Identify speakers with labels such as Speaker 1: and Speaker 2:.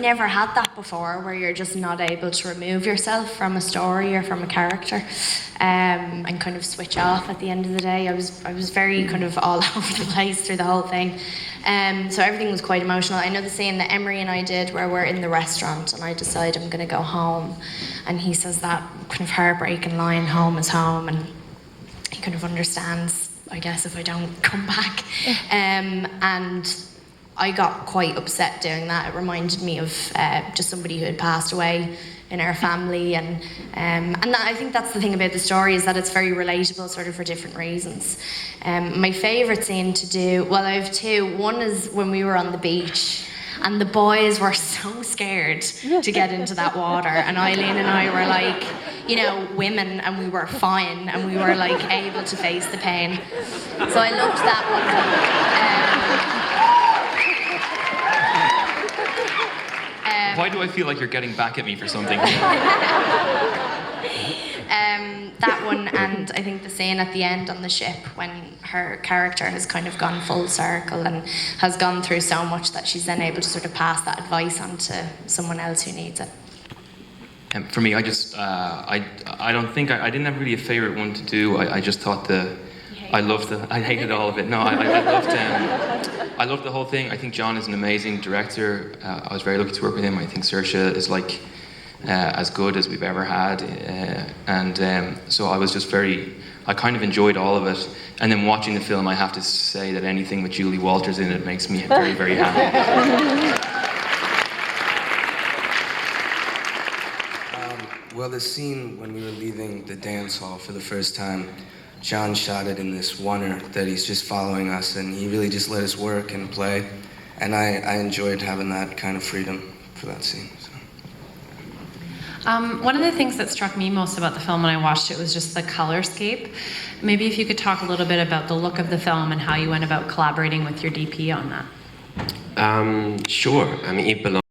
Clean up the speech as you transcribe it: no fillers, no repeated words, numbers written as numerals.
Speaker 1: never had that before, where you're just not able to remove yourself from a story or from a character, and kind of switch off at the end of the day. I was very kind of all over the place through the whole thing. So everything was quite emotional. I know the scene that Emery and I did where we're in the restaurant and I decide I'm going to go home, and he says that kind of heartbreaking line, "Home is home," and he kind of understands, I guess, if I don't come back. And I got quite upset doing that. It reminded me of just somebody who had passed away in our family, and that, I think that's the thing about the story, is that it's very relatable, sort of for different reasons. My favourite scene to do, well, I have two. One is when we were on the beach, and the boys were so scared to get into that water, and Eileen and I were like, you know, women, and we were fine, and we were like able to face the pain. So I loved that one.
Speaker 2: Why do I feel like you're getting back at me for something?
Speaker 1: That one, and I think the scene at the end on the ship when her character has kind of gone full circle and has gone through so much that she's then able to sort of pass that advice on to someone else who needs it.
Speaker 2: For me, I just, I don't think, I didn't have really a favourite one to do. I just thought I hated all of it. No, I loved the whole thing. I think John is an amazing director. I was very lucky to work with him. I think Saoirse is like as good as we've ever had. So I was just I kind of enjoyed all of it. And then watching the film, I have to say that anything with Julie Walters in it makes me very, very happy.
Speaker 3: Well, the scene when we were leaving the dance hall for the first time, John shot it in this oneer that he's just following us, and he really just let us work and play. And I enjoyed having that kind of freedom for that scene. So.
Speaker 4: One of the things that struck me most about the film when I watched it was just the colorscape. Maybe if you could talk a little bit about the look of the film and how you went about collaborating with your DP on that.
Speaker 5: Sure. I mean, it belongs